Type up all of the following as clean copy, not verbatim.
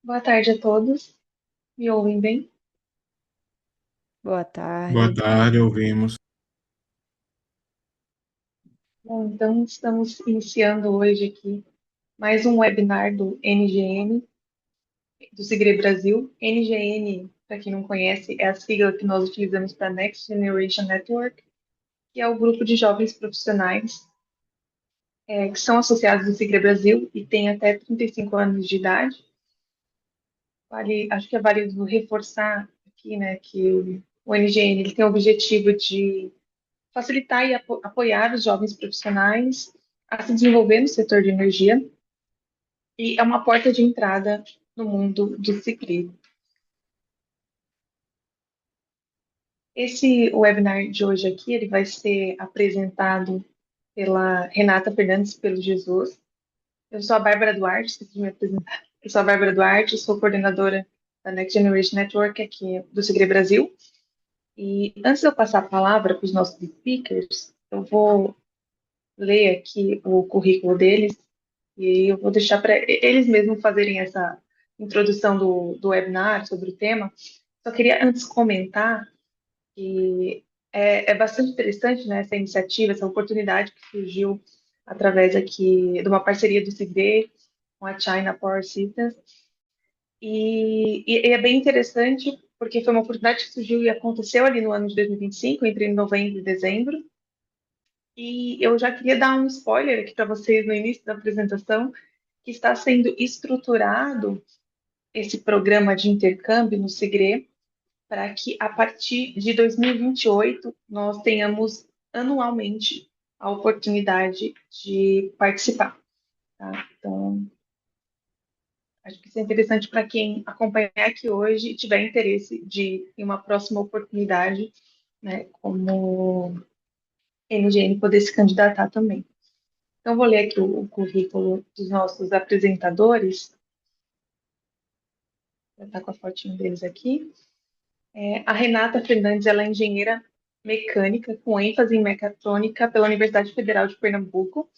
Boa tarde a todos. Me ouvem bem? Boa Boa tarde. tarde, ouvimos. Bom, então estamos iniciando hoje aqui mais um webinar do NGN, do Segre Brasil. NGN, para quem não conhece, é a sigla que nós utilizamos para Next Generation Network, que é o grupo de jovens profissionais que são associados ao Segre Brasil e têm até 35 anos de idade. Acho que é válido reforçar aqui, né, que o NGN ele tem o objetivo de facilitar e apoiar os jovens profissionais a se desenvolver no setor de energia e é uma porta de entrada no mundo do ciclismo. Esse webinar de hoje aqui, ele vai ser apresentado pela Renata Fernandes pelo Jesus. Eu sou a Bárbara Duarte, esqueci de me apresentar. Eu sou a Bárbara Duarte, sou coordenadora da Next Generation Network aqui do Segre Brasil. E antes de eu passar a palavra para os nossos speakers, eu vou ler aqui o currículo deles e eu vou deixar para eles mesmos fazerem essa introdução do webinar sobre o tema. Só queria antes comentar que é bastante interessante, né, essa iniciativa, essa oportunidade que surgiu através aqui de uma parceria do CIGRE com a China Power Systems. E é bem interessante porque foi uma oportunidade que surgiu e aconteceu ali no ano de 2025, entre novembro e dezembro. E eu já queria dar um spoiler aqui para vocês no início da apresentação, que está sendo estruturado esse programa de intercâmbio no Segre para que a partir de 2028 nós tenhamos anualmente a oportunidade de participar. Tá? Então, acho que isso é interessante para quem acompanhar aqui hoje e tiver interesse de, em uma próxima oportunidade, né, como NGN, poder se candidatar também. Então, vou ler aqui o currículo dos nossos apresentadores. Já está com a fotinho deles aqui. A Renata Fernandes, ela é engenheira mecânica com ênfase em mecatrônica pela Universidade Federal de Pernambuco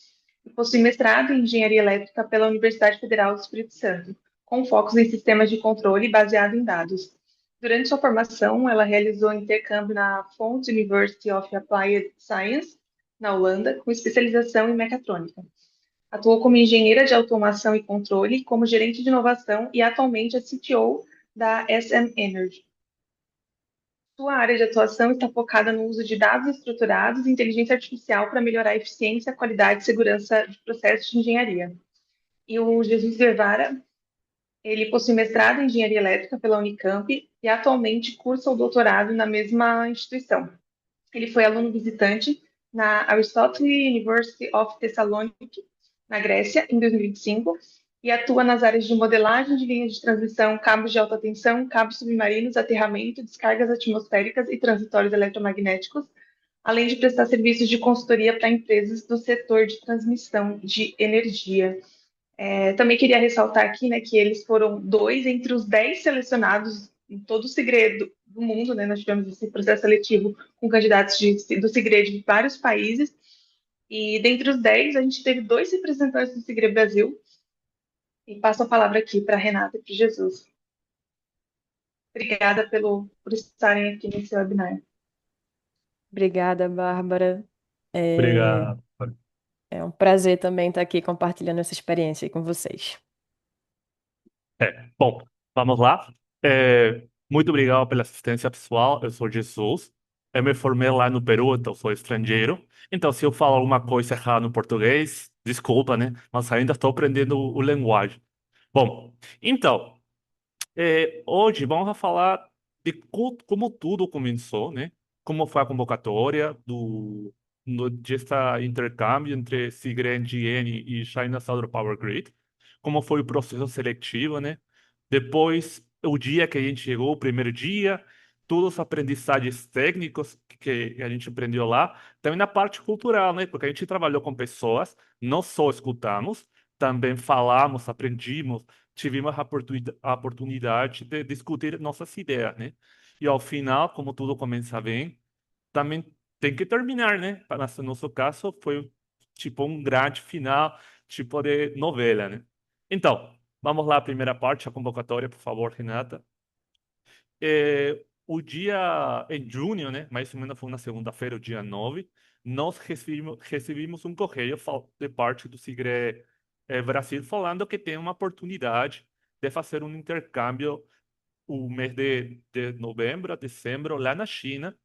e possui mestrado em engenharia elétrica pela Universidade Federal do Espírito Santo, com focos em sistemas de controle baseado em dados. Durante sua formação, ela realizou intercâmbio na Font University of Applied Science, na Holanda, com especialização em mecatrônica. Atuou como engenheira de automação e controle, como gerente de inovação e atualmente é CTO da SM Energy. Sua área de atuação está focada no uso de dados estruturados e inteligência artificial para melhorar a eficiência, qualidade e segurança de processos de engenharia. E o Jesus Guevara, ele possui mestrado em engenharia elétrica pela Unicamp e atualmente cursa o doutorado na mesma instituição. Ele foi aluno visitante na Aristotle University of Thessaloniki, na Grécia, em 2025, e atua nas áreas de modelagem de linhas de transmissão, cabos de alta tensão, cabos submarinos, aterramento, descargas atmosféricas e transitórios eletromagnéticos, além de prestar serviços de consultoria para empresas do setor de transmissão de energia. Também queria ressaltar aqui, né, que eles foram dois entre os 10 selecionados em todo o segredo do mundo, né? Nós tivemos esse processo seletivo com candidatos do segredo de vários países, e dentre os 10, a gente teve dois representantes do Segredo Brasil, e passo a palavra aqui para a Renata e para o Jesus. Obrigada por estarem aqui nesse webinar. Obrigada, Bárbara. É, Obrigado. é um prazer também estar aqui compartilhando essa experiência aí com vocês. Bom, vamos lá. Muito obrigado pela assistência pessoal. Eu sou Jesus. Eu me formei lá no Peru, então sou estrangeiro. Então, se eu falo alguma coisa errada no português, desculpa, né? Mas ainda estou aprendendo o linguagem. Bom, então, hoje vamos falar de como tudo começou, né? Como foi a convocatória desta intercâmbio entre Sigre NGN e China Southern Power Grid, como foi o processo seletivo, né? Depois, o dia que a gente chegou, o primeiro dia, todos os aprendizagens técnicos que a gente aprendeu lá, também na parte cultural, né? Porque a gente trabalhou com pessoas, não só escutamos, também falamos, aprendimos, tivemos a oportunidade de discutir nossas ideias, né? E ao final, como tudo começa bem, também tem que terminar, né? Para no nosso caso, foi tipo um grande final, tipo de novela, né? Então, Vamos lá, a primeira parte, a convocatória, por favor, Renata. O dia em junho, né? Mais ou menos foi na segunda-feira, o dia 9, nós recebimos um correio de parte do Sigre Brasil falando que tem uma oportunidade de fazer um intercâmbio o mês de novembro a dezembro lá na China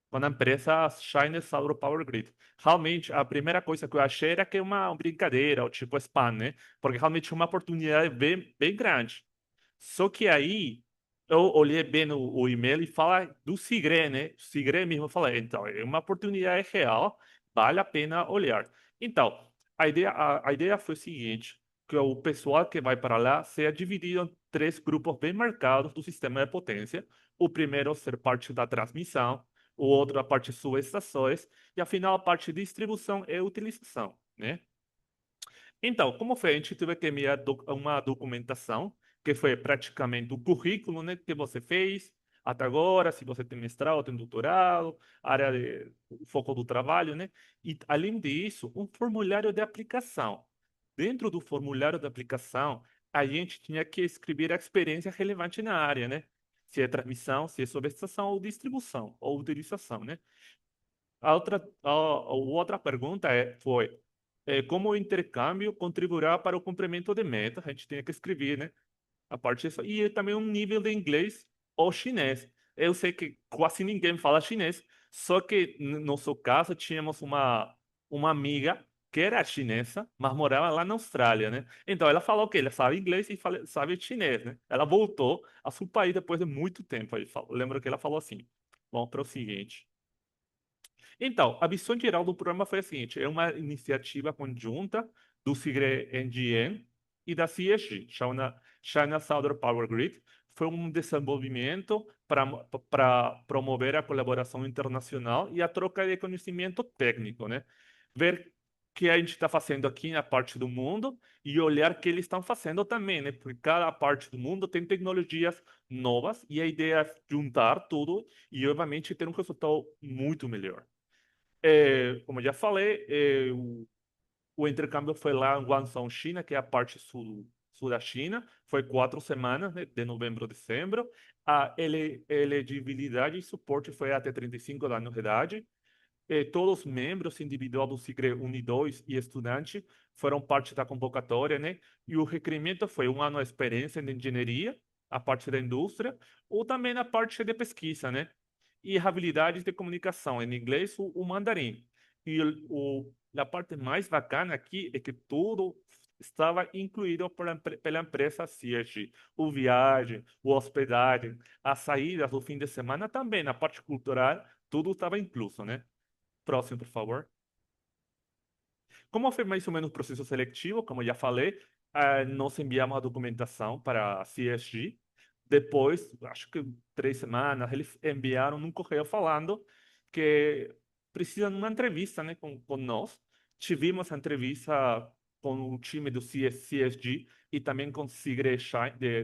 com a empresa China Southern Power Grid. Realmente, a primeira coisa que eu achei era que é uma brincadeira, ou tipo spam, né? Porque realmente é uma oportunidade bem grande. Só que aí eu olhei bem o e-mail e fala do Sigre, né? O Sigre mesmo fala, então, é uma oportunidade real, vale a pena olhar. Então, a ideia foi o seguinte, que o pessoal que vai para lá seja dividido em três grupos bem marcados do sistema de potência. O primeiro ser parte da transmissão, o outro a parte de subestações e, afinal, a parte de distribuição e utilização, né? Então, como foi? A gente teve que enviar uma documentação, que foi praticamente o currículo, né, que você fez até agora, se você tem mestrado, tem doutorado, área de o foco do trabalho, né? E, além disso, um formulário de aplicação. Dentro do formulário de aplicação, a gente tinha que escrever a experiência relevante na área, né? Se é transmissão, se é subestação ou distribuição, ou utilização, né? A outra pergunta como o intercâmbio contribuirá para o cumprimento de metas? A gente tem que escrever, né? A parte disso. E também um nível de inglês ou chinês. Eu sei que quase ninguém fala chinês, só que no nosso caso tínhamos uma amiga que era chinesa, mas morava lá na Austrália, né? Então ela falou que ela sabe inglês e sabe chinês, né? Ela voltou ao seu país depois de muito tempo. Lembro que ela falou assim. Vamos para o seguinte. Então, a visão geral do programa foi a seguinte: é uma iniciativa conjunta do CIGRE-NGN e da CSG, China Southern Power Grid. Foi um desenvolvimento para promover a colaboração internacional e a troca de conhecimento técnico, né? Ver o que a gente está fazendo aqui na parte do mundo e olhar o que eles estão fazendo também, né? Porque cada parte do mundo tem tecnologias novas e a ideia é juntar tudo e, obviamente, ter um resultado muito melhor. Como eu já falei, o intercâmbio foi lá em Guangzhou, China, que é a parte sul da China. Foi 4 semanas, né, de novembro a dezembro. A elegibilidade e suporte foi até 35 anos de idade. Todos os membros individual do SIGRE Uni2 e estudante foram parte da convocatória, né? E o requerimento foi 1 ano de experiência em engenharia, a parte da indústria, ou também na parte de pesquisa, né? E habilidades de comunicação, em inglês, o mandarim. E a parte mais bacana aqui é que tudo estava incluído pela empresa CIRG. O viagem, o hospedagem, as saídas do fim de semana também, na parte cultural, tudo estava incluso, né? Próximo, por favor. Como foi mais ou menos o processo seletivo, como eu já falei, nós enviamos a documentação para a CSG. Depois, acho que 3 semanas, eles enviaram um correio falando que precisam de uma entrevista, né, com nós. Tivemos a entrevista com o time do CSG e também com o Sigre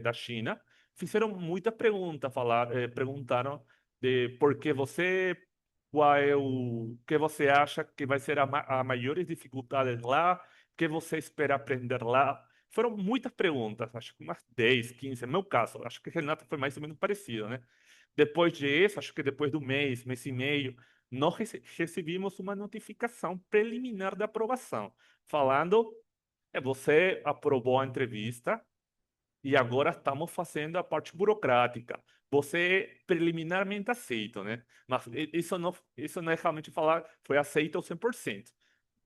da China. Fizeram muita pergunta, perguntaram de por que você qual é o que você acha que vai ser a maiores dificuldades lá, o que você espera aprender lá. Foram muitas perguntas, acho que umas 10, 15, no meu caso, acho que a Renata foi mais ou menos parecido, né? Depois disso, acho que depois do mês e meio, nós recebimos uma notificação preliminar de aprovação, falando, você aprovou a entrevista, e agora estamos fazendo a parte burocrática. Você é preliminarmente aceito, né? Mas isso não é realmente falar foi aceito ao 100%.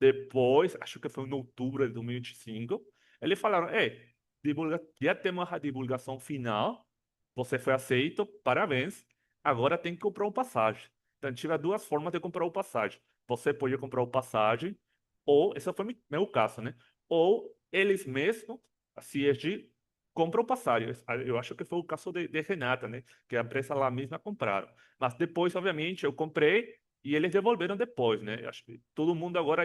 Depois, acho que foi em outubro de 2025, eles falaram, já temos a divulgação final, você foi aceito, parabéns, agora tem que comprar o passagem. Então, tive duas formas de comprar o passagem. Você pode comprar o passagem, ou, esse foi meu caso, né? Ou eles mesmos, a CSG, compram o passagem. Eu acho que foi o caso de Renata, né? Que a empresa lá mesma compraram. Mas depois, obviamente, eu comprei e eles devolveram depois, né? Eu acho que todo mundo agora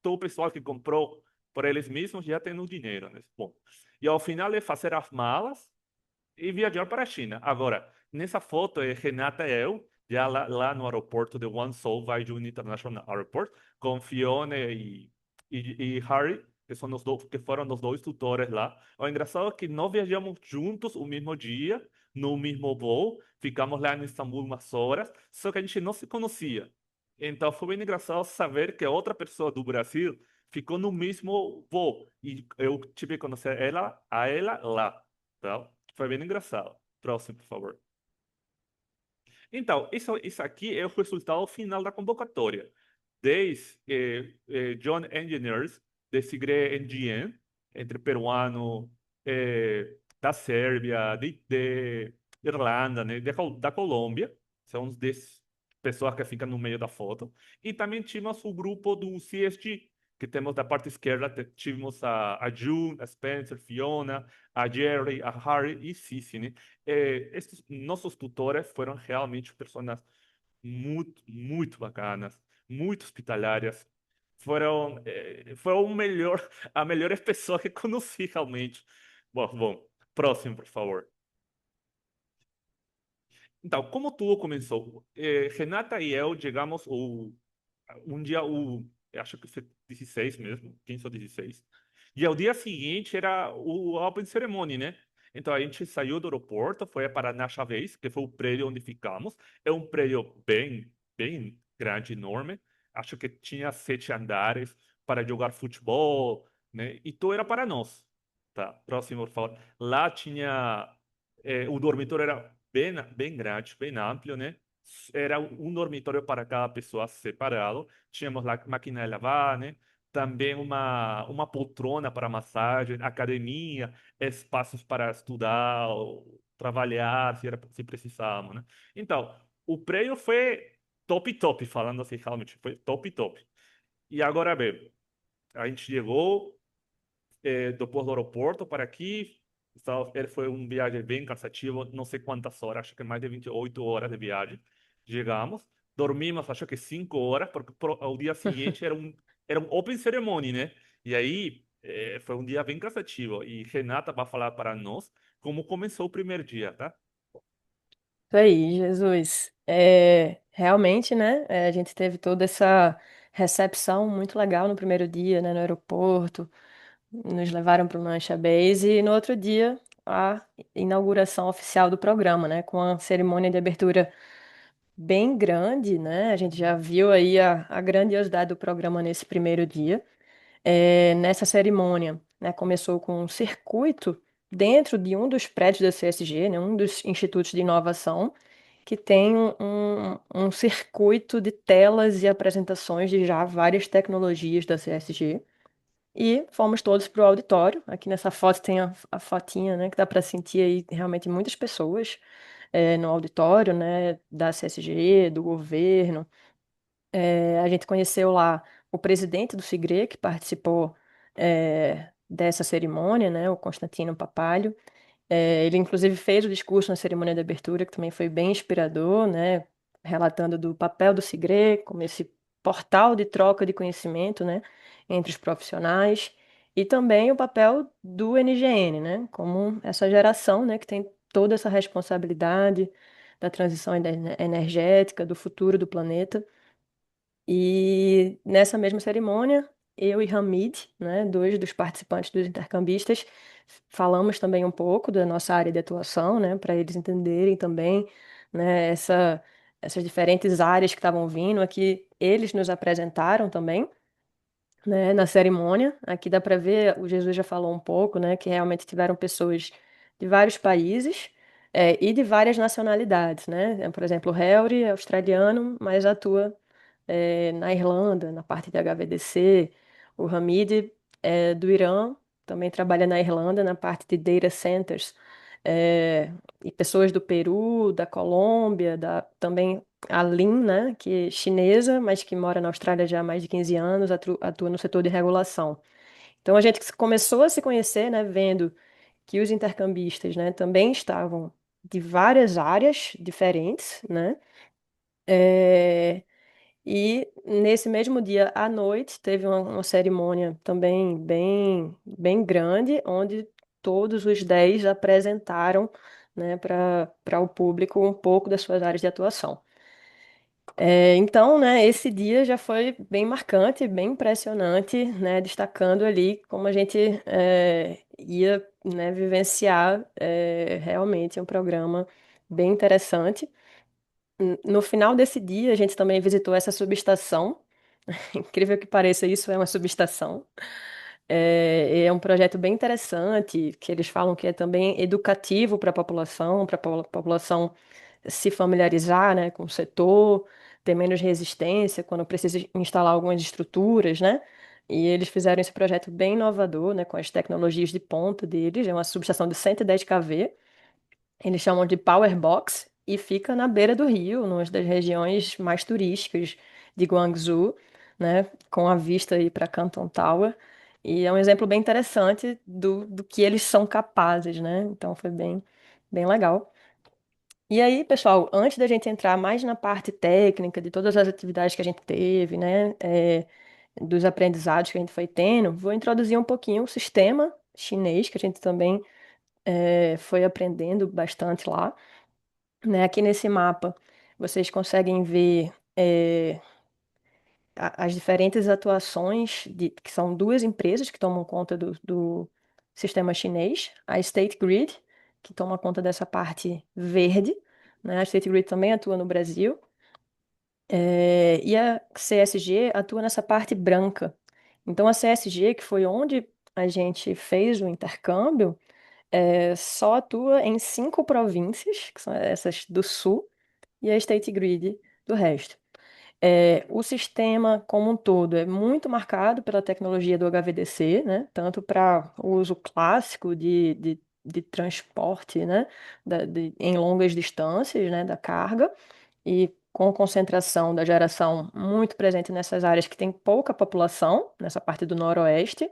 todo o pessoal que comprou por eles mesmos já tem o dinheiro, né? Bom, e ao final é fazer as malas e viajar para a China. Agora, nessa foto é Renata e eu, já lá no aeroporto de Guangzhou, Baizhou International Airport, com Fiona e Harry. que foram os dois tutores lá. O engraçado é que nós viajamos juntos o mesmo dia, no mesmo voo, ficamos lá em Istambul umas horas, só que a gente não se conhecia. Então foi bem engraçado saber que outra pessoa do Brasil ficou no mesmo voo e eu tive que conhecer ela lá, tá? Foi bem engraçado. Próximo, por favor. Então, isso aqui é o resultado final da convocatória. 10 John Engineers de Sigre NGN, entre peruano, da Sérvia, de Irlanda, né, da Colômbia, são 10 pessoas que ficam no meio da foto. E também tínhamos o grupo do CSG, que temos da parte esquerda, tínhamos a June, a Spencer, Fiona, a Jerry, a Harry e Cici, né? Estes nossos tutores foram realmente pessoas muito bacanas, muito hospitalárias. Foram a melhor pessoa que conheci realmente. Bom, próximo, por favor. Então, como tudo começou? Renata e eu chegamos um dia, acho que foi 16 mesmo, 15 ou 16. E ao dia seguinte era o Open Ceremony, né? Então a gente saiu do aeroporto, foi para Na Chavez, que foi o prédio onde ficamos. É um prédio bem grande, enorme. Acho que tinha 7 andares para jogar futebol, né? E tudo era para nós. Tá, próximo, por favor. Lá tinha. O dormitório era bem grande, bem amplo, né? Era um dormitório para cada pessoa separado. Tínhamos lá máquina de lavar, né? Também uma poltrona para massagem, academia, espaços para estudar, ou trabalhar, se precisávamos, né? Então, o prédio foi top, falando assim, realmente, foi top. E agora, bem, a gente chegou, depois do aeroporto para aqui. Foi uma viagem bem cansativa, não sei quantas horas, acho que mais de 28 horas de viagem. Chegamos, dormimos, acho que 5 horas, porque ao dia seguinte era um Open Ceremony, né? E aí foi um dia bem cansativo. E Renata vai falar para nós como começou o primeiro dia, tá? Isso aí, Jesus. Realmente, né? A gente teve toda essa recepção muito legal no primeiro dia, né? No aeroporto. Nos levaram para o Mancha Base e no outro dia a inauguração oficial do programa, né? Com a cerimônia de abertura bem grande, né? A gente já viu aí a grandiosidade do programa nesse primeiro dia. Nessa cerimônia, né, começou com um circuito dentro de um dos prédios da CSG, né, um dos institutos de inovação, que tem um circuito de telas e apresentações de já várias tecnologias da CSG. E fomos todos para o auditório. Aqui nessa foto tem a fotinha, né, que dá para sentir aí realmente muitas pessoas no auditório, né, da CSG, do governo. A gente conheceu lá o presidente do Sigre, que participou dessa cerimônia, né, o Constantino Papalho. Ele, inclusive, fez o discurso na cerimônia de abertura, que também foi bem inspirador, né, relatando do papel do Sigre como esse portal de troca de conhecimento, né, entre os profissionais, e também o papel do NGN, né, como essa geração, né, que tem toda essa responsabilidade da transição energética, do futuro do planeta. E nessa mesma cerimônia, eu e Hamid, né, dois dos participantes dos intercambistas, falamos também um pouco da nossa área de atuação, né, para eles entenderem também, né, essas diferentes áreas que estavam vindo. Aqui eles nos apresentaram também, né, na cerimônia. Aqui dá para ver, o Jesus já falou um pouco, né, que realmente tiveram pessoas de vários países. E de várias nacionalidades, né? Por exemplo, o Helry é australiano, mas atua na Irlanda, na parte de HVDC. O Hamid é do Irã, também trabalha na Irlanda, na parte de data centers. E pessoas do Peru, da Colômbia, também a Lin, né, que é chinesa, mas que mora na Austrália já há mais de 15 anos, atua no setor de regulação. Então a gente começou a se conhecer, né, vendo que os intercambistas, né, também estavam de várias áreas diferentes, né? É, e nesse mesmo dia à noite teve uma cerimônia também bem grande, onde todos os 10 apresentaram, né, para o público um pouco das suas áreas de atuação. Então, né, esse dia já foi bem marcante, bem impressionante, né, destacando ali como a gente ia, né, vivenciar realmente um programa bem interessante. No final desse dia, a gente também visitou essa subestação. Incrível que pareça, isso é uma subestação. É um projeto bem interessante, que eles falam que é também educativo para a população se familiarizar, né, com o setor, ter menos resistência quando precisa instalar algumas estruturas, né? E eles fizeram esse projeto bem inovador, né, com as tecnologias de ponta deles. É uma subestação de 110 kV. Eles chamam de Power Box e fica na beira do rio, numa das regiões mais turísticas de Guangzhou, né, com a vista aí para Canton Tower. E é um exemplo bem interessante do que eles são capazes, né? Então foi bem legal. E aí, pessoal, antes da gente entrar mais na parte técnica de todas as atividades que a gente teve, né, dos aprendizados que a gente foi tendo, vou introduzir um pouquinho o sistema chinês, que a gente também foi aprendendo bastante lá, né? Aqui nesse mapa, vocês conseguem ver as diferentes atuações, que são duas empresas que tomam conta do sistema chinês, a State Grid, que toma conta dessa parte verde, né? A State Grid também atua no Brasil, e a CSG atua nessa parte branca. Então, a CSG, que foi onde a gente fez o intercâmbio, só atua em 5 províncias, que são essas do sul, e a State Grid do resto. O sistema como um todo é muito marcado pela tecnologia do HVDC, né? Tanto para o uso clássico de transporte, né? Em longas distâncias, né? Da carga, e com concentração da geração muito presente nessas áreas que tem pouca população, nessa parte do noroeste.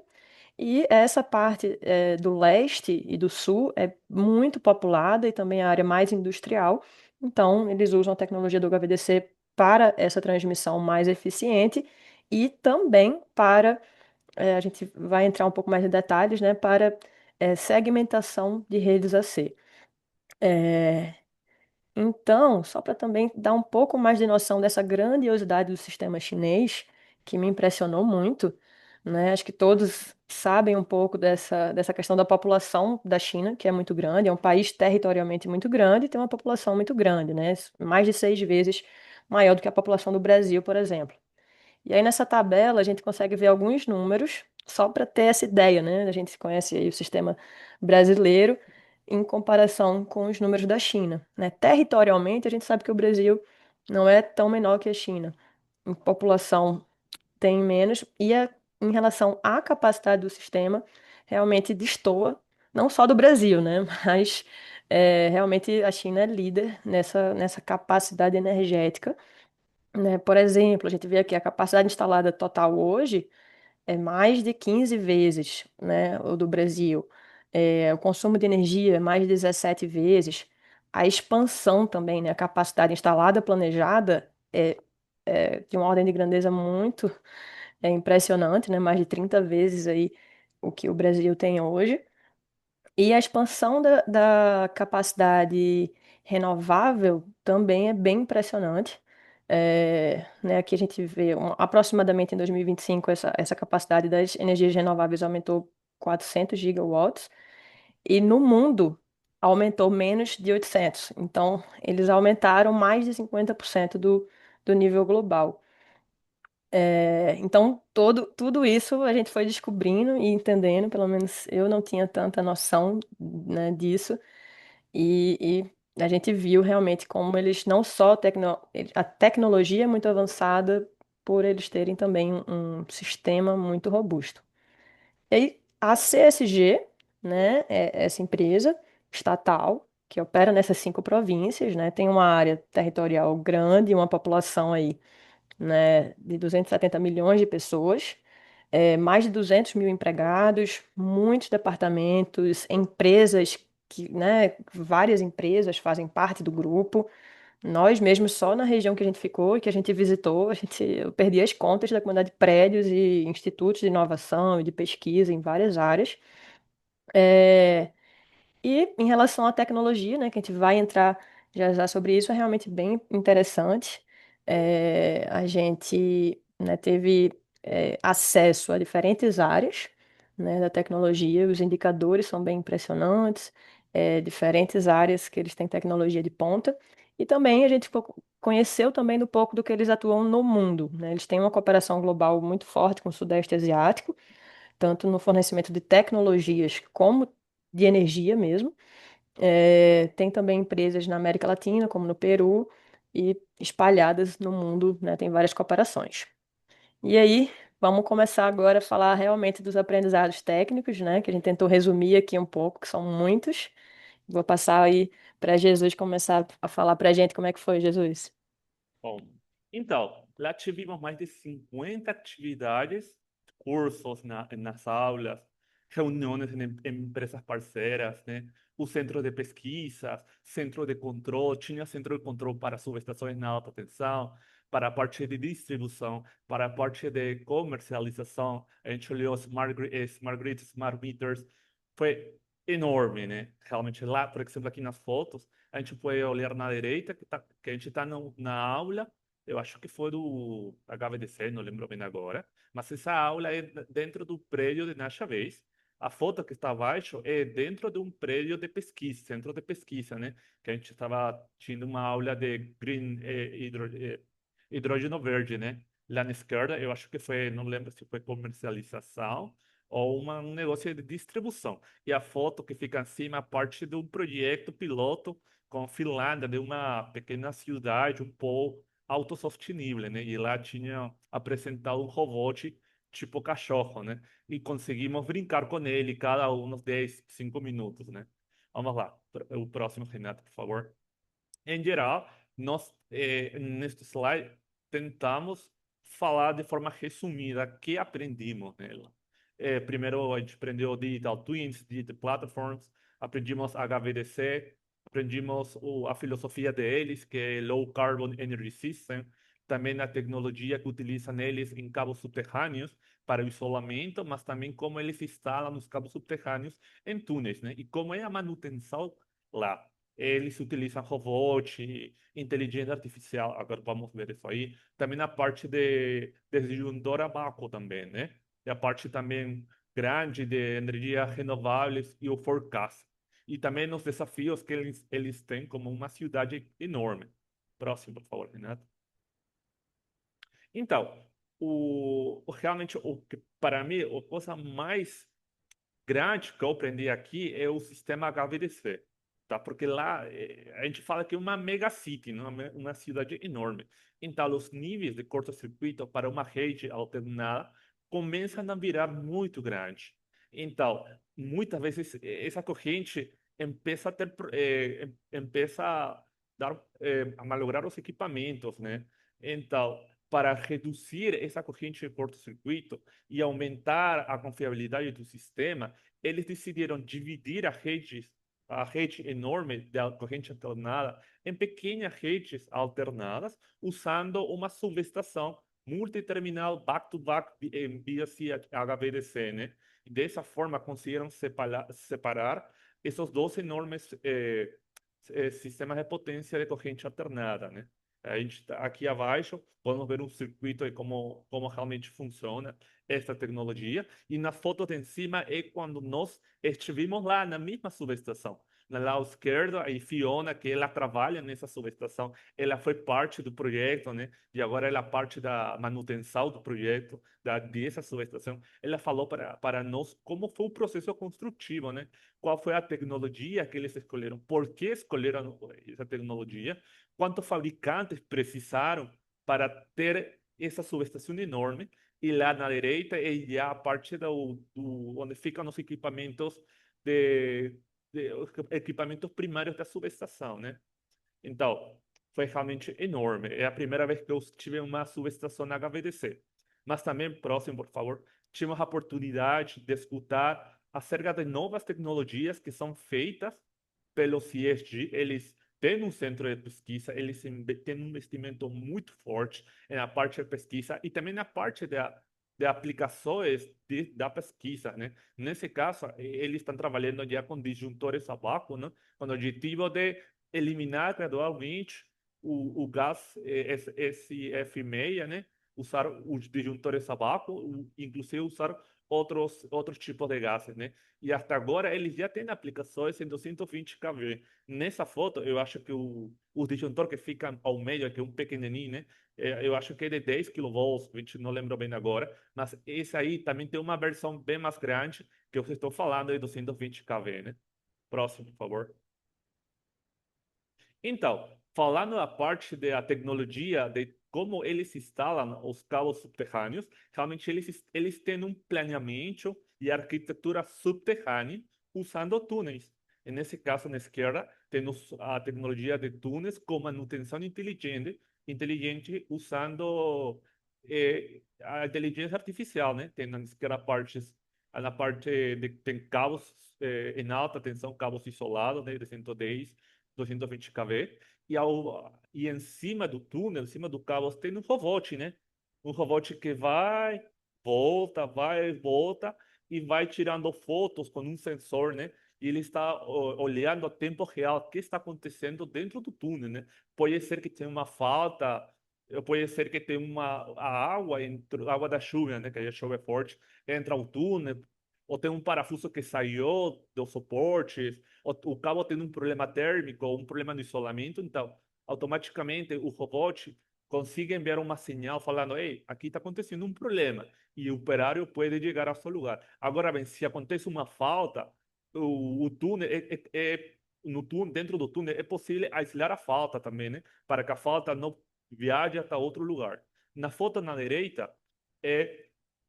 E essa parte do leste e do sul é muito populada e também a área mais industrial. Então, eles usam a tecnologia do HVDC para essa transmissão mais eficiente e também para, a gente vai entrar um pouco mais em detalhes, né, para segmentação de redes AC. É, então, só para também dar um pouco mais de noção dessa grandiosidade do sistema chinês, que me impressionou muito, né? Acho que todos sabem um pouco dessa questão da população da China, que é muito grande, é um país territorialmente muito grande e tem uma população muito grande, né? Mais de 6 vezes maior do que a população do Brasil, por exemplo. E aí nessa tabela a gente consegue ver alguns números, só para ter essa ideia, né? A gente conhece aí o sistema brasileiro em comparação com os números da China, né? Territorialmente, a gente sabe que o Brasil não é tão menor que a China. Em população tem menos, em relação à capacidade do sistema, realmente destoa, não só do Brasil, né? Mas realmente a China é líder nessa capacidade energética, né? Por exemplo, a gente vê aqui a capacidade instalada total hoje é mais de 15 vezes, né, o do Brasil. O consumo de energia é mais de 17 vezes. A expansão também, né, a capacidade instalada planejada é de uma ordem de grandeza muito impressionante, né, mais de 30 vezes aí o que o Brasil tem hoje. E a expansão da capacidade renovável também é bem impressionante. Né, aqui a gente vê aproximadamente em 2025 essa capacidade das energias renováveis aumentou 400 gigawatts e no mundo aumentou menos de 800. Então, eles aumentaram mais de 50% do nível global. Então, tudo isso a gente foi descobrindo e entendendo, pelo menos eu não tinha tanta noção, né, disso, e a gente viu realmente como eles não só a tecnologia é muito avançada, por eles terem também um sistema muito robusto. E aí, a CSG, né, é essa empresa estatal que opera nessas 5 províncias, né, tem uma área territorial grande, uma população aí né, de 270 milhões de pessoas, mais de 200 mil empregados, muitos departamentos, empresas né, várias empresas fazem parte do grupo. Nós mesmos, só na região que a gente ficou e que a gente visitou, eu perdi as contas da quantidade de prédios e institutos de inovação e de pesquisa em várias áreas. É, e em relação à tecnologia, né, que a gente vai entrar já já sobre isso, é realmente bem interessante. A gente, né, teve acesso a diferentes áreas, né, da tecnologia. Os indicadores são bem impressionantes, diferentes áreas que eles têm tecnologia de ponta. E também a gente conheceu também um pouco do que eles atuam no mundo, né? Eles têm uma cooperação global muito forte com o Sudeste Asiático, tanto no fornecimento de tecnologias como de energia mesmo. Tem também empresas na América Latina, como no Peru, e espalhadas no mundo, né? Tem várias cooperações. E aí, vamos começar agora a falar realmente dos aprendizados técnicos, né? Que a gente tentou resumir aqui um pouco, que são muitos. Vou passar aí para Jesus começar a falar para a gente como é que foi, Jesus. Bom, então, lá tivemos mais de 50 atividades, cursos nas aulas, reuniões em empresas parceiras, né? O centro de pesquisa, centro de controle, tinha centro de controle para subestações na alta tensão, para a parte de distribuição, para a parte de comercialização. A gente olhou Smart Grid, Smart Meters, foi enorme, né? Realmente lá, por exemplo, aqui nas fotos, a gente pode olhar na direita, que a gente está na aula, eu acho que foi do HVDC, não lembro bem agora, mas essa aula é dentro do prédio de Nasha Vez. A foto que está abaixo é dentro de um prédio de pesquisa, centro de pesquisa, né? Que a gente estava tendo uma aula de hidrogênio verde, né? Lá na esquerda, eu acho que foi, não lembro se foi comercialização ou um negócio de distribuição. E a foto que fica acima, parte de um projeto piloto com a Finlândia, de uma pequena cidade, um polo autossostenível, né? E lá tinha apresentado um robô tipo cachorro, né? E conseguimos brincar com ele cada uns 10, 5 minutos, né? Vamos lá, o próximo, Renato, por favor. Em geral, nós, neste slide, tentamos falar de forma resumida o que aprendimos nela. Primeiro, a gente aprendeu Digital Twins, Digital Platforms, aprendimos HVDC, aprendimos a filosofia deles, que é Low Carbon Energy System, também a tecnologia que utilizam eles em cabos subterrâneos para o isolamento, mas também como eles instalam os cabos subterrâneos em túneis, né? E como é a manutenção lá. Eles utilizam robôs, inteligência artificial, agora vamos ver isso aí. Também na parte de disjuntor a vácuo também, né? E a parte também grande de energia renováveis e o forecast. E também os desafios que eles têm como uma cidade enorme. Próximo, por favor, Renato. Então, realmente, para mim, a coisa mais grande que eu aprendi aqui é o sistema HVDC, tá? Porque lá a gente fala que é uma mega city, né? Uma cidade enorme. Então, os níveis de curto-circuito para uma rede alternada começam a virar muito grande. Então, muitas vezes essa corrente empieza a dar, a malograr os equipamentos, né? Então, para reduzir essa corrente de curto-circuito e aumentar a confiabilidade do sistema, eles decidiram dividir a rede enorme da corrente alternada em pequenas redes alternadas, usando uma subestação multiterminal back-to-back via HVDC, né? E dessa forma conseguiram separar esses dois enormes sistemas de potência de corrente alternada, né? A gente aqui abaixo podemos ver um circuito e como realmente funciona essa tecnologia. E na foto de cima é quando nós estivemos lá na mesma subestação. Na lado esquerdo, a Fiona, que ela trabalha nessa subestação, ela foi parte do projeto, né? E agora ela é parte da manutenção do projeto, dessa subestação. Ela falou para nós como foi o processo construtivo, né? Qual foi a tecnologia que eles escolheram, por que escolheram essa tecnologia, quantos fabricantes precisaram para ter essa subestação enorme. E lá na direita é já a parte onde ficam os equipamentos os equipamentos primários da subestação, né? Então, foi realmente enorme. É a primeira vez que eu tive uma subestação na HVDC. Mas também, próximo, por favor, tivemos a oportunidade de escutar acerca de novas tecnologias que são feitas pelo CSG. Eles têm um centro de pesquisa, eles têm um investimento muito forte na parte de pesquisa e também na parte de aplicações da pesquisa, né? Nesse caso, eles estão trabalhando já com disjuntores a vácuo, né? Com o objetivo de eliminar gradualmente o gás, esse F6, né? Usar os disjuntores a vácuo, inclusive usar outros tipos de gases, né? E até agora eles já têm aplicações em 220 kV. Nessa foto, eu acho que o disjuntor que fica ao meio, que é um pequenininho, né? Eu acho que é de 10 kV, 20, não lembro bem agora, mas esse aí também tem uma versão bem mais grande, que eu estou falando de 220 kV, né? Próximo, por favor. Então, falando a parte da tecnologia, de como eles instalam os cabos subterrâneos, realmente eles têm um planeamento e arquitetura subterrânea usando túneis. E nesse caso, na esquerda, temos a tecnologia de túneis com manutenção inteligente usando a inteligência artificial, né? Tem na esquerda na parte de tem cabos em alta tensão, cabos isolados, né, de 110 220 kV, e em cima do túnel, em cima do cabo, tem um robô, né? Um robô que vai, volta, e vai tirando fotos com um sensor, né? E ele está olhando a tempo real o que está acontecendo dentro do túnel, né? Pode ser que tenha uma falta, pode ser que tenha a água, a água da chuva, né? Que a chuva é forte, entra ao túnel, ou tem um parafuso que saiu dos suportes, o cabo tendo um problema térmico ou um problema no isolamento, então automaticamente o robot consegue enviar uma señal falando: ei, aqui está acontecendo um problema, e o operário pode chegar ao seu lugar. Agora bem, se acontece uma falta, o túnel no túnel, dentro do túnel é possível aislar a falta também, né? Para que a falta não viaje até outro lugar. Na foto na direita é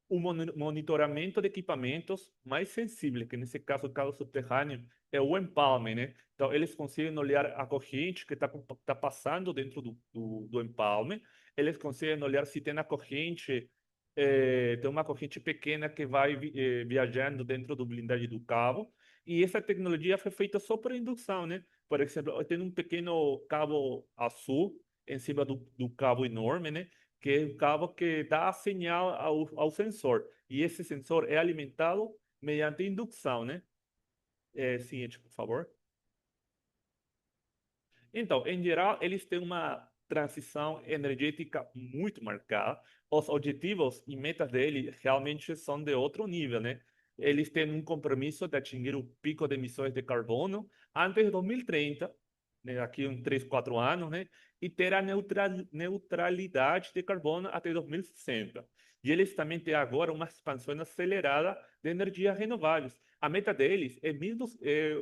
o monitoramento de equipamentos mais sensível, que nesse caso, o cabo subterrâneo, é o empalme, né? Então, eles conseguem olhar a corrente que está passando dentro do empalme, eles conseguem olhar se tem a corrente, tem uma corrente pequena que vai viajando dentro do blindagem do cabo, e essa tecnologia foi feita só por indução, né? Por exemplo, tem um pequeno cabo azul em cima do cabo enorme, né? Que é o cabo que dá a señal ao sensor. E esse sensor é alimentado mediante indução, né? Seguinte, por favor. Então, em geral, eles têm uma transição energética muito marcada. Os objetivos e metas deles realmente são de outro nível, né? Eles têm um compromisso de atingir o pico de emissões de carbono antes de 2030, né? Daqui uns 3, 4 anos, né? E ter a neutralidade de carbono até 2060. E eles também têm agora uma expansão acelerada de energias renováveis. A meta deles é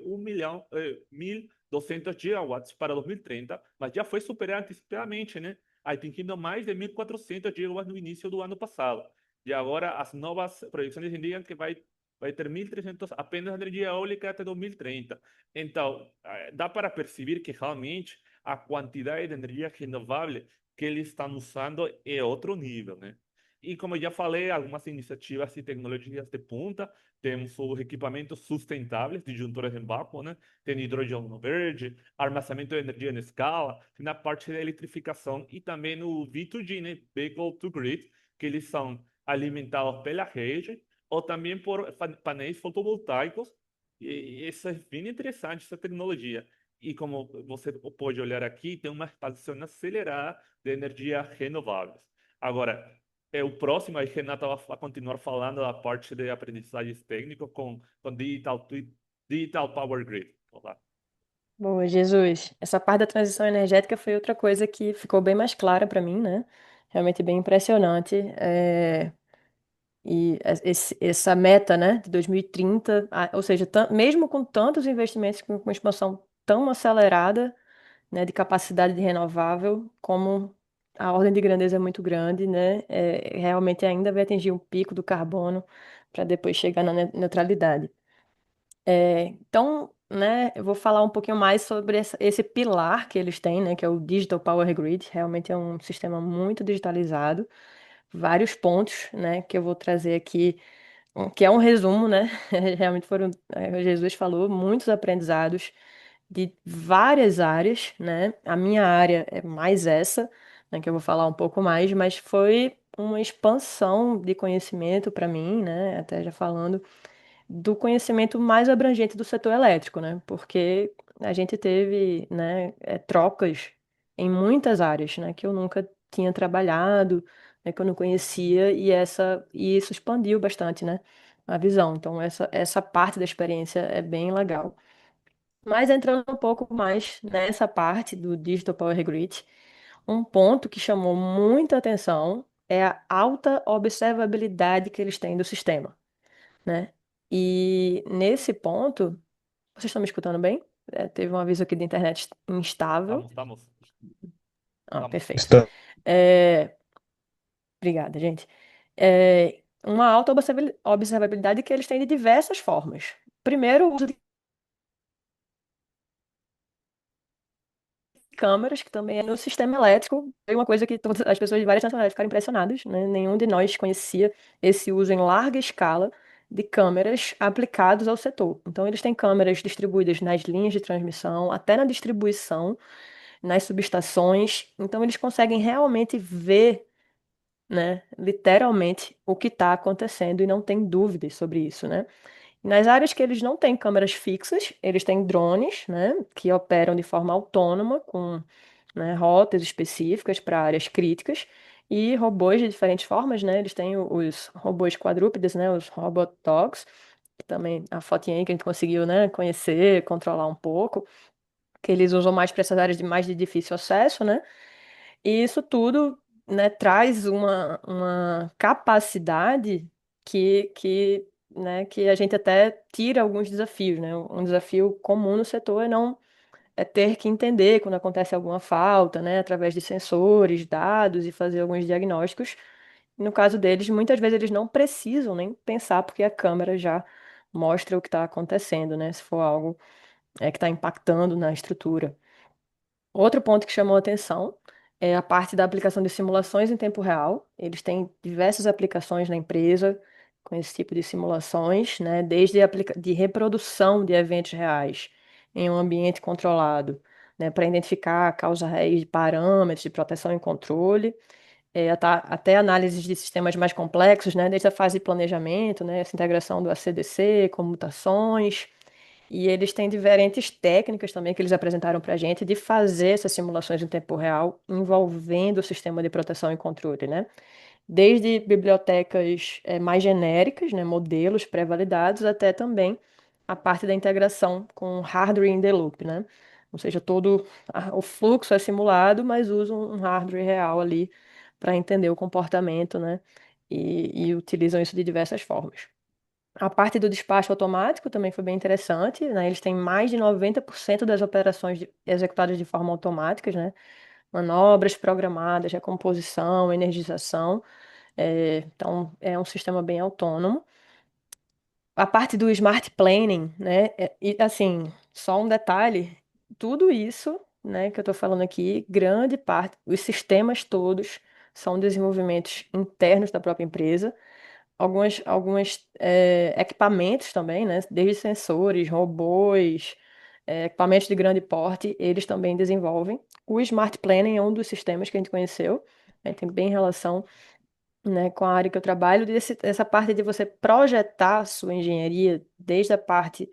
1 milhão, 1.200 gigawatts para 2030, mas já foi superado antecipadamente, né? Atingindo mais de 1.400 gigawatts no início do ano passado. E agora as novas projeções indicam que vai ter 1.300 apenas energia eólica até 2030. Então, dá para perceber que realmente a quantidade de energia renovável que eles estão usando é outro nível, né? E como eu já falei, algumas iniciativas e tecnologias de ponta, temos os equipamentos sustentáveis, disjuntores em vácuo, né? Tem hidrogênio verde, armazenamento de energia em escala, tem a parte da eletrificação e também no V2G, né? Vehicle to Grid, que eles são alimentados pela rede ou também por painéis fotovoltaicos. E isso é bem interessante, essa tecnologia. E como você pode olhar aqui, tem uma expansão acelerada de energias renováveis. Agora, o próximo, aí Renata vai continuar falando da parte de aprendizagens técnicas com Digital Power Grid. Olá. Boa, Jesus. Essa parte da transição energética foi outra coisa que ficou bem mais clara para mim, né? Realmente bem impressionante. Essa meta, né, de 2030, ou seja, mesmo com tantos investimentos, com uma expansão tão acelerada, né, de capacidade de renovável, como a ordem de grandeza é muito grande, né, realmente ainda vai atingir um pico do carbono para depois chegar na neutralidade. Então, né, eu vou falar um pouquinho mais sobre esse pilar que eles têm, né, que é o Digital Power Grid. Realmente é um sistema muito digitalizado, vários pontos, né, que eu vou trazer aqui, que é um resumo, né? Realmente foram, Jesus falou, muitos aprendizados de várias áreas, né? A minha área é mais essa, né, que eu vou falar um pouco mais, mas foi uma expansão de conhecimento para mim, né? Até já falando do conhecimento mais abrangente do setor elétrico, né? Porque a gente teve, né, trocas em muitas áreas, né, que eu nunca tinha trabalhado, né, que eu não conhecia, e isso expandiu bastante, né, a visão. Então, essa parte da experiência é bem legal. Mas entrando um pouco mais nessa parte do Digital Power Grid, um ponto que chamou muita atenção é a alta observabilidade que eles têm do sistema, né? E nesse ponto, vocês estão me escutando bem? Teve um aviso aqui de internet instável. Estamos. Ah, Estamos. perfeito. É, Obrigada, gente. Uma alta observabilidade que eles têm de diversas formas. Primeiro, o uso de câmeras, que também é no sistema elétrico. É uma coisa que todas as pessoas de várias nacionalidades ficaram impressionadas, né? Nenhum de nós conhecia esse uso em larga escala de câmeras aplicados ao setor. Então, eles têm câmeras distribuídas nas linhas de transmissão, até na distribuição, nas subestações. Então, eles conseguem realmente ver, né, literalmente, o que está acontecendo e não tem dúvidas sobre isso, né? Nas áreas que eles não têm câmeras fixas, eles têm drones, né, que operam de forma autônoma, com, né, rotas específicas para áreas críticas, e robôs de diferentes formas, né? Eles têm os robôs quadrúpedes, né, os robot dogs, que também a fotinha aí que a gente conseguiu, né, conhecer, controlar um pouco, que eles usam mais para essas áreas de mais de difícil acesso, né? E isso tudo, né, traz uma capacidade que a gente até tira alguns desafios, né? Um desafio comum no setor é ter que entender quando acontece alguma falta, né, através de sensores, dados e fazer alguns diagnósticos. No caso deles, muitas vezes eles não precisam nem pensar porque a câmera já mostra o que está acontecendo, né? Se for algo que está impactando na estrutura. Outro ponto que chamou a atenção é a parte da aplicação de simulações em tempo real. Eles têm diversas aplicações na empresa com esse tipo de simulações, né? Desde de reprodução de eventos reais em um ambiente controlado, né? Para identificar a causa raiz de parâmetros de proteção e controle, até análises de sistemas mais complexos, né? Desde a fase de planejamento, né? Essa integração do ACDC, comutações. E eles têm diferentes técnicas também que eles apresentaram para a gente de fazer essas simulações em tempo real envolvendo o sistema de proteção e controle, né? Desde bibliotecas mais genéricas, né, modelos pré-validados, até também a parte da integração com hardware in the loop, né? Ou seja, todo o fluxo é simulado, mas usa um hardware real ali para entender o comportamento, né? E utilizam isso de diversas formas. A parte do despacho automático também foi bem interessante, né? Eles têm mais de 90% das operações executadas de forma automática, né? Manobras programadas, recomposição, energização. Então, é um sistema bem autônomo. A parte do smart planning, né? E assim, só um detalhe, tudo isso, né, que eu estou falando aqui, grande parte, os sistemas todos são desenvolvimentos internos da própria empresa. Alguns equipamentos também, né? Desde sensores, robôs, equipamentos de grande porte, eles também desenvolvem. O Smart Planning é um dos sistemas que a gente conheceu, né? Tem bem relação, né, com a área que eu trabalho, essa parte de você projetar a sua engenharia, desde a parte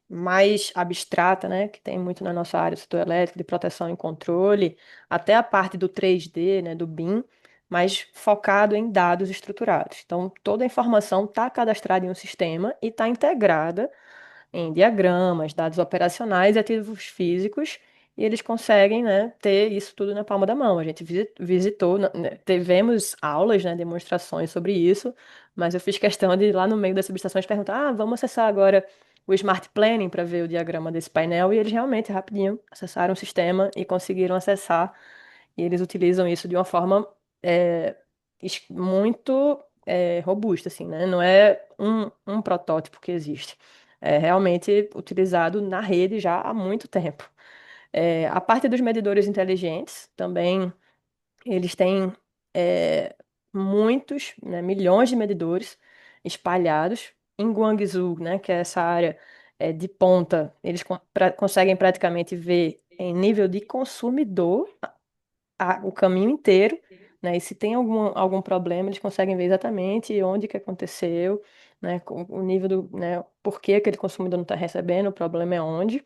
mais abstrata, né, que tem muito na nossa área, setor elétrico, de proteção e controle, até a parte do 3D, né, do BIM, mas focado em dados estruturados. Então, toda a informação está cadastrada em um sistema e está integrada em diagramas, dados operacionais e ativos físicos, e eles conseguem, né, ter isso tudo na palma da mão. A gente visitou, né, tivemos aulas, né, demonstrações sobre isso, mas eu fiz questão de ir lá no meio das subestações perguntar: vamos acessar agora o Smart Planning para ver o diagrama desse painel, e eles realmente rapidinho acessaram o sistema e conseguiram acessar, e eles utilizam isso de uma forma é, muito robusta, assim, né? Não é um protótipo que existe. É realmente utilizado na rede já há muito tempo. A parte dos medidores inteligentes também, eles têm muitos, né, milhões de medidores espalhados em Guangzhou, né, que é essa área de ponta. Eles conseguem praticamente ver em nível de consumidor o caminho inteiro, né? E se tem algum problema, eles conseguem ver exatamente onde que aconteceu, né? O nível do, né? Por que aquele consumidor não está recebendo, o problema é onde.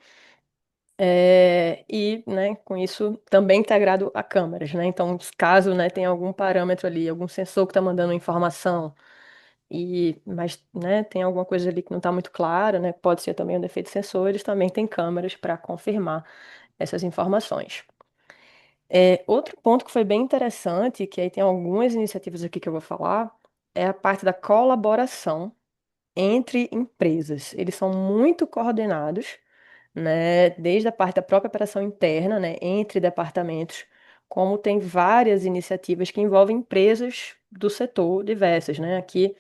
E, né, com isso também integrado a câmeras, né? Então, caso, né, tenha algum parâmetro ali, algum sensor que está mandando informação mas, né, tem alguma coisa ali que não está muito clara, né? Pode ser também um defeito de sensor, eles também têm câmeras para confirmar essas informações. Outro ponto que foi bem interessante, que aí tem algumas iniciativas aqui que eu vou falar, é a parte da colaboração entre empresas. Eles são muito coordenados, né, desde a parte da própria operação interna, né, entre departamentos, como tem várias iniciativas que envolvem empresas do setor diversas, né? Aqui,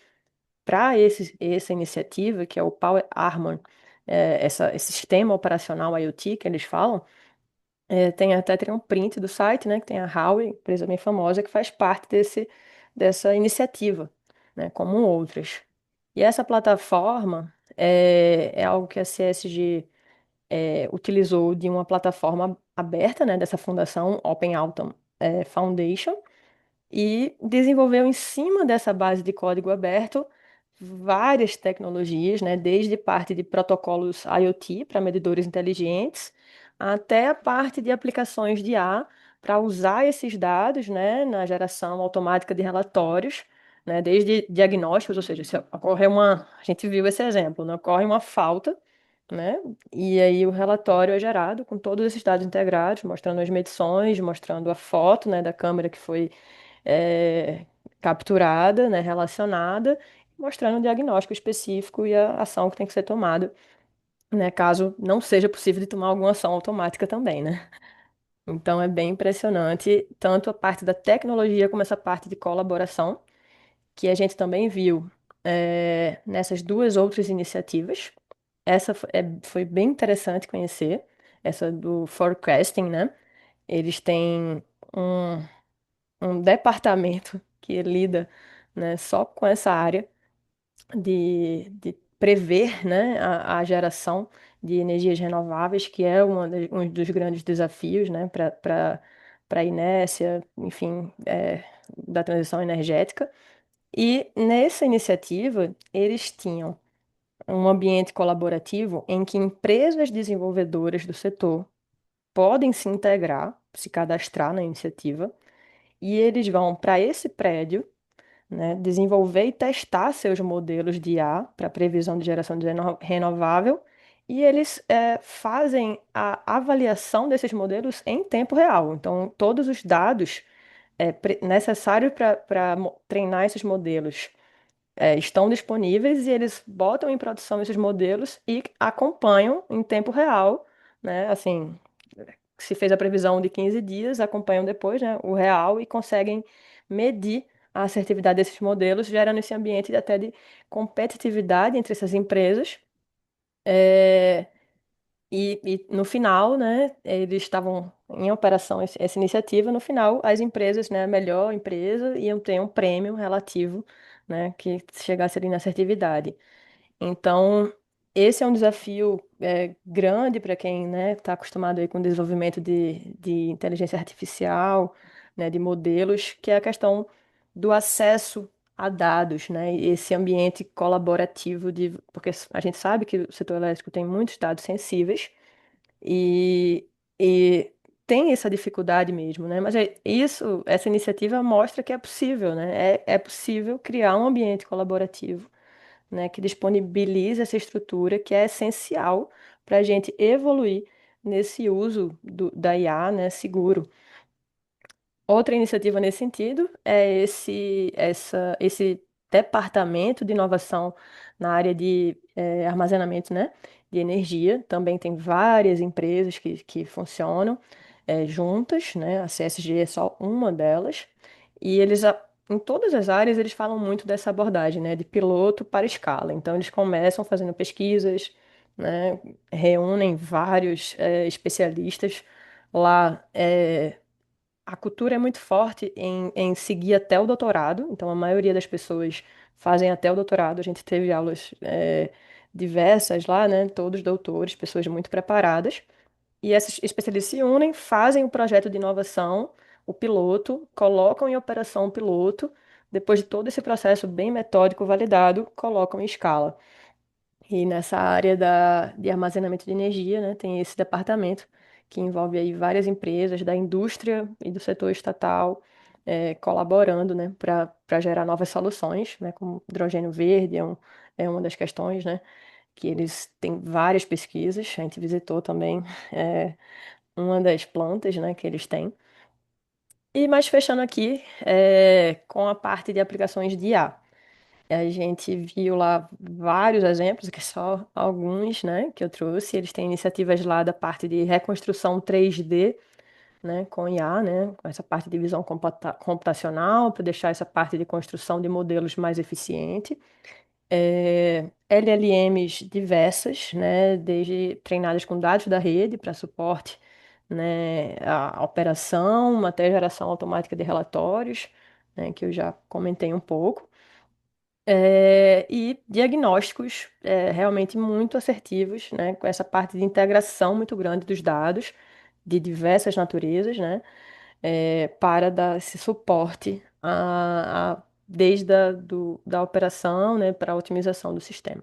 para essa iniciativa, que é o Power Harmon, esse sistema operacional IoT que eles falam, tem um print do site, né, que tem a Huawei, empresa bem famosa, que faz parte dessa iniciativa, né, como outras. E essa plataforma é algo que a CSG utilizou de uma plataforma aberta, né, dessa fundação Open Autumn Foundation, e desenvolveu em cima dessa base de código aberto várias tecnologias, né, desde parte de protocolos IoT para medidores inteligentes, até a parte de aplicações de IA para usar esses dados, né, na geração automática de relatórios, né, desde diagnósticos, ou seja, se ocorrer a gente viu esse exemplo, né, ocorre uma falta, né, e aí o relatório é gerado com todos esses dados integrados, mostrando as medições, mostrando a foto, né, da câmera que foi é, capturada, né, relacionada, mostrando um diagnóstico específico e a ação que tem que ser tomada, né, caso não seja possível de tomar alguma ação automática também, né? Então é bem impressionante, tanto a parte da tecnologia como essa parte de colaboração, que a gente também viu nessas duas outras iniciativas. Foi bem interessante conhecer, essa do forecasting, né? Eles têm um um departamento que lida, né, só com essa área de prever, né, a geração de energias renováveis, que é um dos grandes desafios, né, para a inércia, enfim, da transição energética. E nessa iniciativa, eles tinham um ambiente colaborativo em que empresas desenvolvedoras do setor podem se integrar, se cadastrar na iniciativa, e eles vão para esse prédio, né, desenvolver e testar seus modelos de IA para previsão de geração de renovável, e eles fazem a avaliação desses modelos em tempo real. Então, todos os dados necessários para treinar esses modelos estão disponíveis e eles botam em produção esses modelos e acompanham em tempo real, né? Assim, se fez a previsão de 15 dias, acompanham depois, né, o real e conseguem medir a assertividade desses modelos, gerando esse ambiente até de competitividade entre essas empresas. É, e no final, né, eles estavam em operação essa iniciativa. No final, as empresas, né, a melhor empresa, iam ter um prêmio relativo, né, que chegasse ali na assertividade. Então, esse é um desafio grande para quem, né, está acostumado aí com o desenvolvimento de inteligência artificial, né, de modelos, que é a questão do acesso a dados, né, e esse ambiente colaborativo porque a gente sabe que o setor elétrico tem muitos dados sensíveis e, e tem essa dificuldade mesmo, né? Mas essa iniciativa mostra que é possível, né? É possível criar um ambiente colaborativo, né, que disponibiliza essa estrutura que é essencial para a gente evoluir nesse uso da IA, né, seguro. Outra iniciativa nesse sentido é esse departamento de inovação na área de armazenamento, né, de energia. Também tem várias empresas que funcionam juntas, né? A CSG é só uma delas. E em todas as áreas, eles falam muito dessa abordagem, né, de piloto para escala. Então, eles começam fazendo pesquisas, né, reúnem vários especialistas lá. A cultura é muito forte em seguir até o doutorado, então a maioria das pessoas fazem até o doutorado. A gente teve aulas diversas lá, né? Todos doutores, pessoas muito preparadas. E esses especialistas se unem, fazem o projeto de inovação, o piloto, colocam em operação o piloto, depois de todo esse processo bem metódico, validado, colocam em escala. E nessa área de armazenamento de energia, né, tem esse departamento que envolve aí várias empresas da indústria e do setor estatal colaborando, né, para gerar novas soluções, né, como hidrogênio verde é uma das questões, né, que eles têm várias pesquisas. A gente visitou também é, uma das plantas, né, que eles têm. E mais fechando aqui com a parte de aplicações de IA. A gente viu lá vários exemplos, que é só alguns, né, que eu trouxe. Eles têm iniciativas lá da parte de reconstrução 3D, né, com IA, né, com essa parte de visão computacional, para deixar essa parte de construção de modelos mais eficiente. LLMs diversas, né, desde treinadas com dados da rede para suporte, né, a operação, até geração automática de relatórios, né, que eu já comentei um pouco. E diagnósticos realmente muito assertivos, né, com essa parte de integração muito grande dos dados de diversas naturezas, né, para dar esse suporte desde da operação, né, para a otimização do sistema.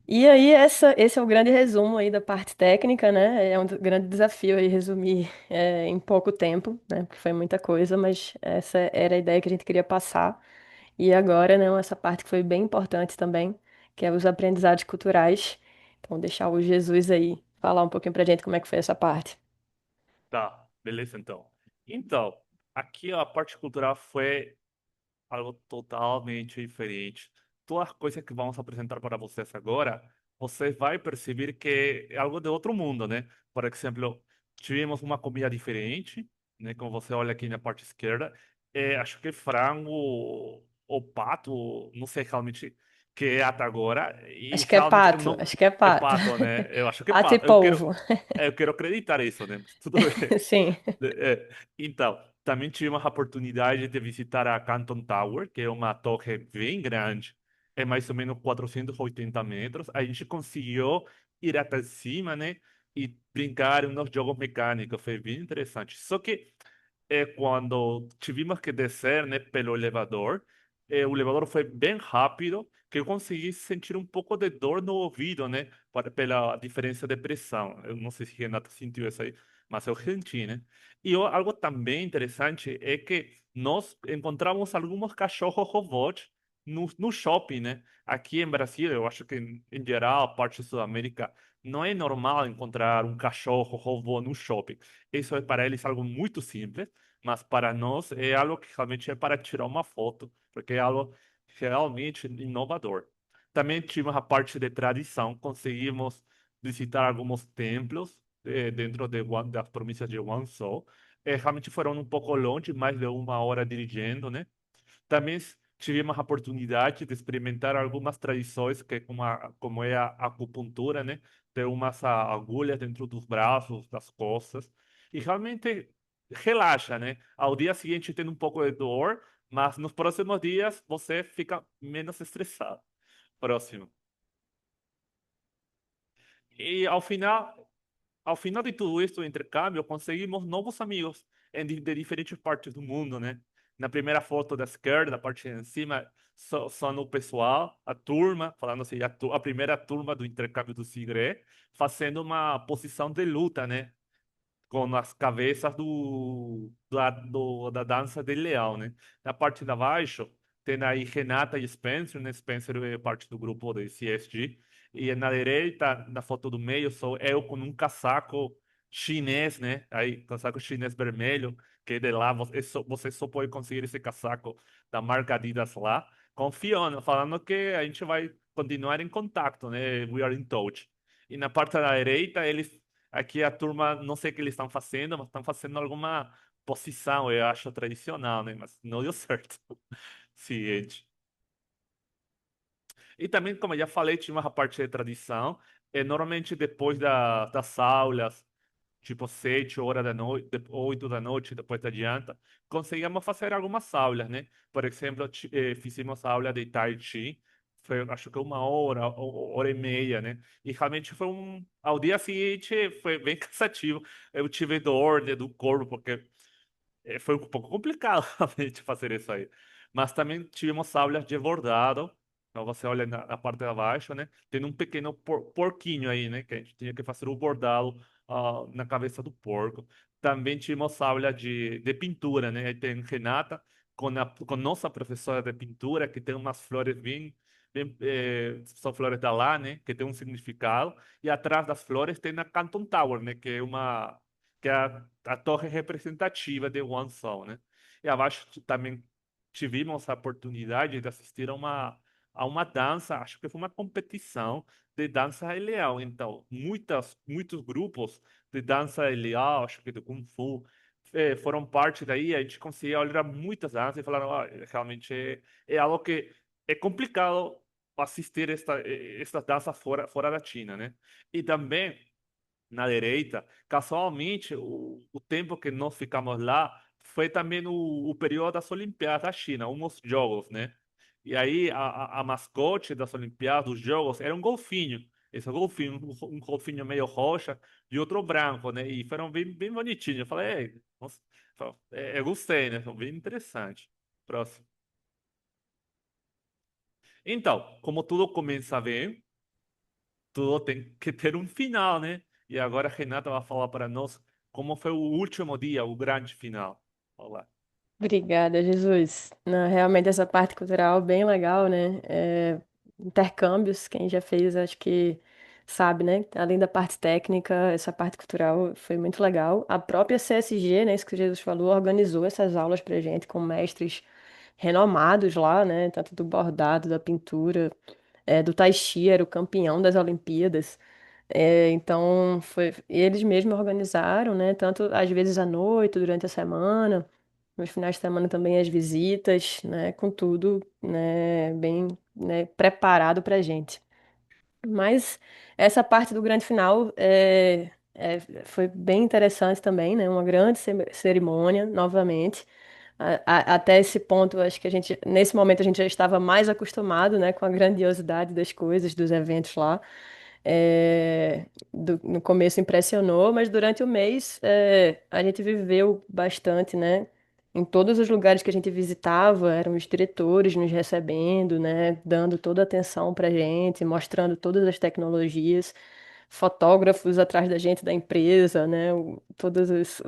E aí, esse é o grande resumo aí da parte técnica, né? É um grande desafio aí resumir em pouco tempo, né? Porque foi muita coisa, mas essa era a ideia que a gente queria passar. E agora, né, essa parte que foi bem importante também, que é os aprendizados culturais. Então, deixar o Jesus aí falar um pouquinho pra gente como é que foi essa parte. Tá, beleza então. Então, aqui a parte cultural foi algo totalmente diferente. Todas as coisas que vamos apresentar para vocês agora, você vai perceber que é algo de outro mundo, né? Por exemplo, tivemos uma comida diferente, né? Como você olha aqui na parte esquerda, acho que frango ou pato, não sei realmente que é até agora, e Acho que é realmente eu pato, não acho que é é pato. pato, né? Eu acho que é Pato e pato. polvo. Eu quero acreditar isso, né? Mas tudo bem. Sim. Então, também tivemos a oportunidade de visitar a Canton Tower, que é uma torre bem grande, é mais ou menos 480 metros. A gente conseguiu ir até cima, né? E brincar nos jogos mecânicos, foi bem interessante. Só que quando tivemos que descer, né, pelo elevador, o elevador foi bem rápido, que eu consegui sentir um pouco de dor no ouvido, né, pela diferença de pressão. Eu não sei se Renata sentiu isso aí, mas eu senti, né? E algo também interessante é que nós encontramos alguns cachorros robôs no shopping, né? Aqui em Brasil, eu acho que em geral, a parte de Sudamérica, não é normal encontrar um cachorro robô no shopping. Isso é para eles algo muito simples, mas para nós é algo que realmente é para tirar uma foto, porque é algo realmente inovador. Também tivemos a parte de tradição, conseguimos visitar alguns templos dentro das províncias de Guangzhou. Realmente foram um pouco longe, mais de uma hora dirigindo, né? Também tivemos a oportunidade de experimentar algumas tradições, que é como é a acupuntura, né? Ter umas agulhas dentro dos braços, das costas, e realmente relaxa, né? Ao dia seguinte tem um pouco de dor, mas nos próximos dias você fica menos estressado. Próximo. E ao final de tudo isso, o intercâmbio, conseguimos novos amigos de diferentes partes do mundo, né? Na primeira foto da esquerda, da parte de cima, são o pessoal, a turma, falando assim, a primeira turma do intercâmbio do Sigre, fazendo uma posição de luta, né? Com as cabeças da dança de leão, né? Na parte de baixo, tem aí Renata e Spencer, né? Spencer é parte do grupo de CSG. E na direita, na foto do meio, sou eu com um casaco chinês, né? Aí, casaco chinês vermelho, que de lá você só pode conseguir esse casaco da marca Adidas lá. Confiando, falando que a gente vai continuar em contato, né? We are in touch. E na parte da direita, eles aqui a turma, não sei o que eles estão fazendo, mas estão fazendo alguma posição, eu acho, tradicional, né? Mas não deu certo. Ciente. E também, como eu já falei, tinha uma parte de tradição. Normalmente, depois das aulas, tipo 7 horas da noite, 8 da noite, depois da janta, conseguimos fazer algumas aulas, né? Por exemplo, fizemos aula de Tai Chi, foi, acho que uma hora, hora e meia, né? E realmente foi ao dia seguinte foi bem cansativo. Eu tive dor, né, do corpo, porque foi um pouco complicado realmente fazer isso aí. Mas também tivemos aulas de bordado, Então você olha na parte de baixo, né? Tem um pequeno porquinho aí, né? Que a gente tinha que fazer o bordado na cabeça do porco. Também tivemos aula de pintura, né? Aí tem Renata com nossa professora de pintura, que tem umas flores são flores da lá, né? Que tem um significado. E atrás das flores tem a Canton Tower, né? Que é a torre representativa de Guangzhou, né? E abaixo também tivemos a oportunidade de assistir a uma dança, acho que foi uma competição de dança Rei Leão. Então, muitos grupos de dança Rei Leão, acho que de Kung Fu, foram parte daí. A gente conseguia olhar muitas danças e falaram, realmente é algo que é complicado assistir esta dança fora da China, né? E também na direita, casualmente, o tempo que nós ficamos lá foi também o período das Olimpíadas da China, uns jogos, né? E aí a mascote das Olimpíadas, dos jogos, era um golfinho. Esse golfinho, um golfinho meio roxa e outro branco, né? E foram bem bonitinhos. Eu falei, nossa, eu gostei, né? Foi bem interessante. Próximo. Então, como tudo começa bem, tudo tem que ter um final, né? E agora a Renata vai falar para nós como foi o último dia, o grande final. Olá. Obrigada, Jesus. Não, realmente essa parte cultural bem legal, né? Intercâmbios, quem já fez, acho que sabe, né? Além da parte técnica, essa parte cultural foi muito legal. A própria CSG, né? Isso que Jesus falou, organizou essas aulas pra gente com mestres renomados lá, né? Tanto do bordado, da pintura, do Tai Chi, era o campeão das Olimpíadas. Então, eles mesmos organizaram, né? Tanto às vezes à noite, durante a semana. Nos finais de semana também as visitas, né, com tudo, né, bem, né, preparado para gente. Mas essa parte do grande final foi bem interessante também, né, uma grande cerimônia, novamente. Até esse ponto, acho que nesse momento a gente já estava mais acostumado, né, com a grandiosidade das coisas, dos eventos lá. No começo impressionou, mas durante o mês a gente viveu bastante, né? Em todos os lugares que a gente visitava, eram os diretores nos recebendo, né? Dando toda a atenção para a gente, mostrando todas as tecnologias, fotógrafos atrás da gente da empresa, né? Todos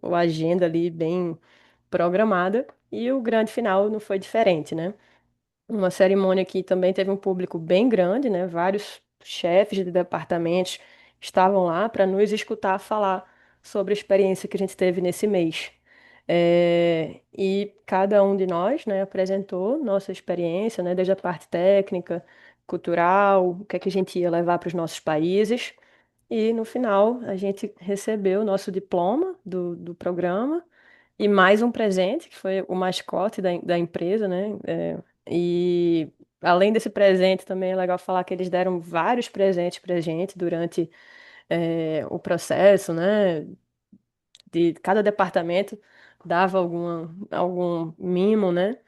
a agenda ali bem programada. E o grande final não foi diferente, né? Uma cerimônia que também teve um público bem grande, né? Vários chefes de departamentos estavam lá para nos escutar falar sobre a experiência que a gente teve nesse mês. E cada um de nós, né, apresentou nossa experiência, né, desde a parte técnica, cultural, o que é que a gente ia levar para os nossos países. E no final a gente recebeu o nosso diploma do programa e mais um presente, que foi o mascote da empresa, né? E além desse presente, também é legal falar que eles deram vários presentes pra gente durante o processo, né? De cada departamento dava algum mimo, né?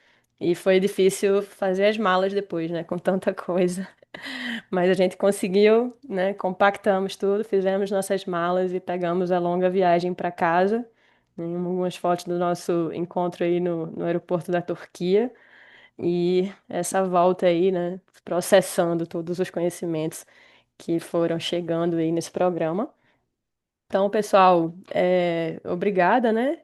E foi difícil fazer as malas depois, né? Com tanta coisa. Mas a gente conseguiu, né? Compactamos tudo, fizemos nossas malas e pegamos a longa viagem para casa. Tem algumas fotos do nosso encontro aí no aeroporto da Turquia. E essa volta aí, né? Processando todos os conhecimentos que foram chegando aí nesse programa. Então, pessoal, obrigada, né?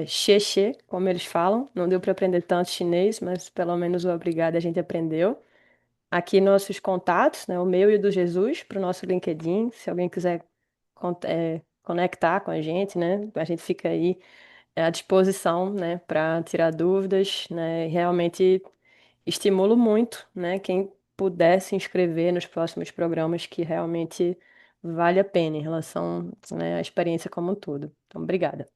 Xexê, como eles falam. Não deu para aprender tanto chinês, mas pelo menos o obrigada a gente aprendeu. Aqui nossos contatos, né? O meu e o do Jesus, para o nosso LinkedIn. Se alguém quiser conectar com a gente, né? A gente fica aí à disposição, né? Para tirar dúvidas, né? Realmente estimulo muito, né? Quem puder se inscrever nos próximos programas que realmente vale a pena em relação, né, à experiência como um todo. Então, obrigada.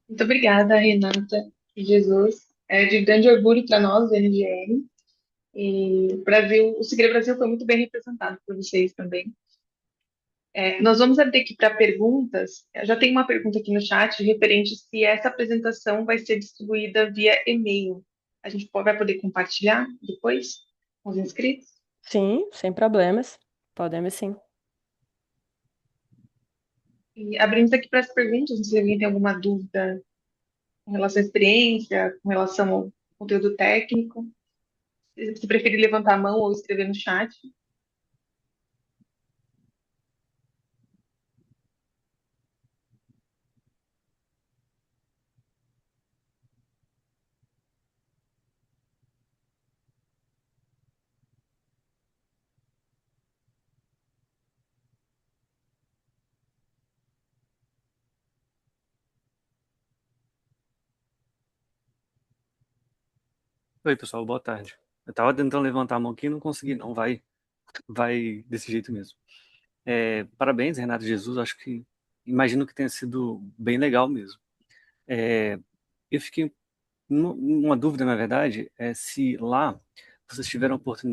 Muito obrigada, Renata e Jesus. É de grande orgulho para nós, do NGN. E o Brasil, o Segredo Brasil foi muito bem representado por vocês também. Nós vamos abrir aqui para perguntas. Eu já tem uma pergunta aqui no chat referente se essa apresentação vai ser distribuída via e-mail. A gente vai poder compartilhar depois com os inscritos? Sim, sem problemas. Podemos sim. E abrimos aqui para as perguntas, não sei se alguém tem alguma dúvida com relação à experiência, com relação ao conteúdo técnico. Você prefere levantar a mão ou escrever no chat? Oi, pessoal, boa tarde. Eu tava tentando levantar a mão aqui e não consegui, não. Vai desse jeito mesmo. Parabéns, Renato Jesus. Acho que imagino que tenha sido bem legal mesmo. É, eu fiquei numa dúvida, na verdade, se lá vocês tiveram a oportunidade